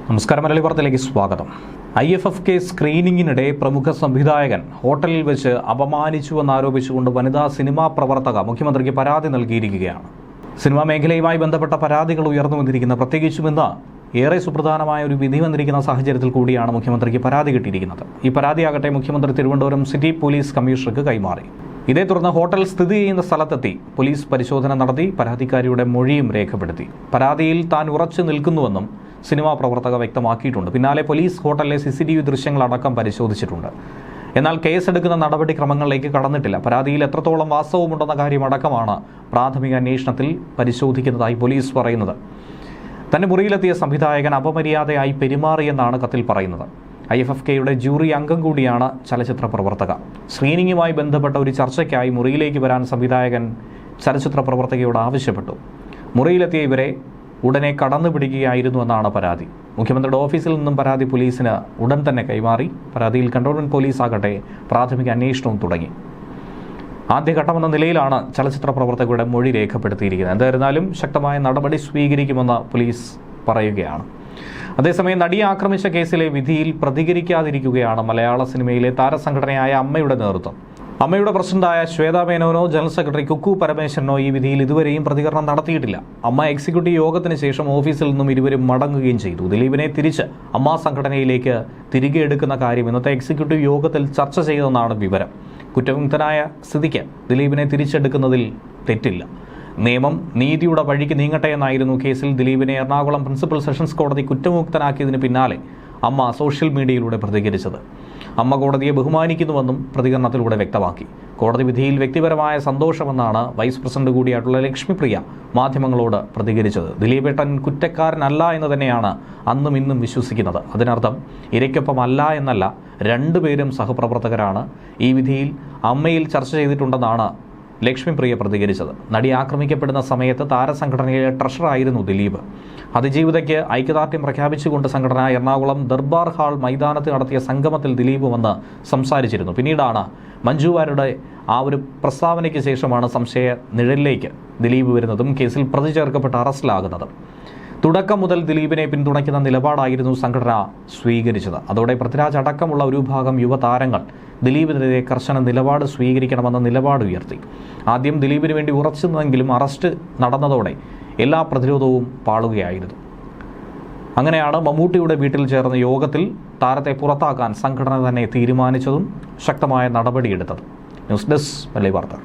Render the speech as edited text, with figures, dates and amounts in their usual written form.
നമസ്കാരം. മലയാളി വാർത്തയിലേക്ക് സ്വാഗതം. IFFK സ്ക്രീനിങ്ങിനിടെ പ്രമുഖ സംവിധായകൻ ഹോട്ടലിൽ വെച്ച് അപമാനിച്ചുവെന്നാരോപിച്ചുകൊണ്ട് വനിതാ സിനിമാ പ്രവർത്തക മുഖ്യമന്ത്രിക്ക് പരാതി നൽകിയിരിക്കുകയാണ്. സിനിമാ മേഖലയുമായി ബന്ധപ്പെട്ട പരാതികൾ ഉയർന്നു വന്നിരിക്കുന്ന, പ്രത്യേകിച്ചും ഇന്ന് ഏറെ സുപ്രധാനമായ ഒരു വിധി വന്നിരിക്കുന്ന സാഹചര്യത്തിൽ കൂടിയാണ് മുഖ്യമന്ത്രിക്ക് പരാതി കിട്ടിയിരിക്കുന്നത്. ഈ പരാതിയാകട്ടെ മുഖ്യമന്ത്രി തിരുവനന്തപുരം സിറ്റി പോലീസ് കമ്മീഷണർക്ക് കൈമാറി. ഇതേ തുടർന്ന് ഹോട്ടൽ സ്ഥിതി ചെയ്യുന്ന സ്ഥലത്തെത്തി പോലീസ് പരിശോധന നടത്തി പരാതിക്കാരിയുടെ മൊഴിയും രേഖപ്പെടുത്തി. പരാതിയിൽ താൻ ഉറച്ചു നിൽക്കുന്നുവെന്നും സിനിമാ പ്രവർത്തക വ്യക്തമാക്കിയിട്ടുണ്ട്. പിന്നാലെ പോലീസ് ഹോട്ടലിലെ CCTV ദൃശ്യങ്ങളടക്കം പരിശോധിച്ചിട്ടുണ്ട്. എന്നാൽ കേസെടുക്കുന്ന നടപടിക്രമങ്ങളിലേക്ക് കടന്നിട്ടില്ല. പരാതിയിൽ എത്രത്തോളം വാസ്തവമുണ്ടെന്ന കാര്യമടക്കമാണ് പ്രാഥമിക അന്വേഷണത്തിൽ പരിശോധിക്കുന്നതായി പോലീസ് പറയുന്നത്. തന്റെ മുറിയിലെത്തിയ സംവിധായകൻ അപമര്യാദയായി പെരുമാറിയെന്നാണ് കത്തിൽ പറയുന്നത്. IFFKയുടെ ജൂറി അംഗം കൂടിയാണ് ചലച്ചിത്ര പ്രവർത്തക. സ്ക്രീനിങ്ങുമായി ബന്ധപ്പെട്ട ഒരു ചർച്ചയ്ക്കായി മുറിയിലേക്ക് വരാൻ സംവിധായകൻ ചലച്ചിത്ര പ്രവർത്തകയോട് ആവശ്യപ്പെട്ടു. മുറിയിലെത്തിയ ഇവരെ ഉടനെ കടന്നുപിടിക്കുകയായിരുന്നു എന്നാണ് പരാതി. മുഖ്യമന്ത്രിയുടെ ഓഫീസിൽ നിന്നും പരാതി പോലീസിന് ഉടൻ തന്നെ കൈമാറി. പരാതിയിൽ കണ്ടോൺമെന്റ് പോലീസ് ആകട്ടെ പ്രാഥമിക അന്വേഷണവും തുടങ്ങി. ആദ്യഘട്ടമെന്ന നിലയിലാണ് ചലച്ചിത്ര പ്രവർത്തകരുടെ മൊഴി രേഖപ്പെടുത്തിയിരിക്കുന്നത്. എന്തായിരുന്നാലും ശക്തമായ നടപടി സ്വീകരിക്കുമെന്ന് പോലീസ് പറയുകയാണ്. അതേസമയം നടിയെ ആക്രമിച്ച കേസിലെ വിധിയിൽ പ്രതികരിക്കാതിരിക്കുകയാണ് മലയാള സിനിമയിലെ താരസംഘടനയായ അമ്മയുടെ നേതൃത്വം. അമ്മയുടെ പ്രസിഡന്റായ ശ്വേതാ മേനോനോ ജനറൽ സെക്രട്ടറി കുക്കു പരമേശ്വരനോ ഈ വിധിയിൽ ഇതുവരെയും പ്രതികരണം നടത്തിയിട്ടില്ല. അമ്മ എക്സിക്യൂട്ടീവ് യോഗത്തിന് ശേഷം ഓഫീസിൽ നിന്നും ഇരുവരും മടങ്ങുകയും ചെയ്തു. ദിലീപിനെ തിരിച്ച് അമ്മ സംഘടനയിലേക്ക് തിരികെ എടുക്കുന്ന കാര്യം ഇന്നത്തെ എക്സിക്യൂട്ടീവ് യോഗത്തിൽ ചർച്ച ചെയ്തെന്നാണ് വിവരം. കുറ്റവിമുക്തനായ സ്ഥിതിക്ക് ദിലീപിനെ തിരിച്ചെടുക്കുന്നതിൽ തെറ്റില്ല. നിയമം നീതിയുടെ വഴിക്ക് നീങ്ങട്ടെ എന്നായിരുന്നു കേസിൽ ദിലീപിനെ എറണാകുളം പ്രിൻസിപ്പൽ സെഷൻസ് കോടതി കുറ്റമുക്തനാക്കിയതിന് പിന്നാലെ അമ്മ സോഷ്യൽ മീഡിയയിലൂടെ പ്രതികരിച്ചത്. അമ്മ കോടതിയെ ബഹുമാനിക്കുന്നുവെന്നും പ്രതികരണത്തിലൂടെ വ്യക്തമാക്കി. കോടതി വിധിയിൽ വ്യക്തിപരമായ സന്തോഷമെന്നാണ് വൈസ് പ്രസിഡന്റ് കൂടിയായിട്ടുള്ള ലക്ഷ്മിപ്രിയ മാധ്യമങ്ങളോട് പ്രതികരിച്ചത്. ദിലീപേട്ടൻ കുറ്റക്കാരനല്ല എന്ന് തന്നെയാണ് അന്നും ഇന്നും വിശ്വസിക്കുന്നത്. അതിനർത്ഥം ഇരയ്ക്കൊപ്പമല്ല എന്നല്ല, രണ്ടുപേരും സഹപ്രവർത്തകരാണ്. ഈ വിധിയിൽ അമ്മയിൽ ചർച്ച ചെയ്തിട്ടുണ്ടെന്നാണ് ലക്ഷ്മിപ്രിയ പ്രതികരിച്ചത്. നടി ആക്രമിക്കപ്പെടുന്ന സമയത്ത് താരസംഘടനയിലെ ട്രഷറായിരുന്നു ദിലീപ്. അതിജീവിതയ്ക്ക് ഐക്യദാർഢ്യം പ്രഖ്യാപിച്ചുകൊണ്ട് സംഘടന എറണാകുളം ദർബാർ ഹാൾ മൈതാനത്ത് നടത്തിയ സംഗമത്തിൽ ദിലീപ് വന്ന് സംസാരിച്ചിരുന്നു. പിന്നീടാണ് മഞ്ജു വാര്യരുടെ ആ ഒരു പ്രസ്താവനയ്ക്ക് ശേഷമാണ് സംശയ നിഴലിലേക്ക് ദിലീപ് വരുന്നതും കേസിൽ പ്രതി ചേർക്കപ്പെട്ട് അറസ്റ്റിലാകുന്നതും. തുടക്കം മുതൽ ദിലീപിനെ പിന്തുണയ്ക്കുന്ന നിലപാടായിരുന്നു സംഘടന സ്വീകരിച്ചത്. അതോടെ പൃഥ്വിരാജ് അടക്കമുള്ള ഒരു വിഭാഗം യുവതാരങ്ങൾ ദിലീപിനെതിരെ കർശന നിലപാട് സ്വീകരിക്കണമെന്ന നിലപാട് ഉയർത്തി. ആദ്യം ദിലീപിന് വേണ്ടി ഉറച്ചുനിന്നെങ്കിലും അറസ്റ്റ് നടന്നതോടെ എല്ലാ പ്രതിരോധവും പാളുകയായിരുന്നു. അങ്ങനെയാണ് മമ്മൂട്ടിയുടെ വീട്ടിൽ ചേർന്ന യോഗത്തിൽ താരത്തെ പുറത്താക്കാൻ സംഘടന തന്നെ തീരുമാനിച്ചതും ശക്തമായ നടപടിയെടുത്തത്. ന്യൂസ് ഡെസ്ക് മലയാളി വാർത്ത.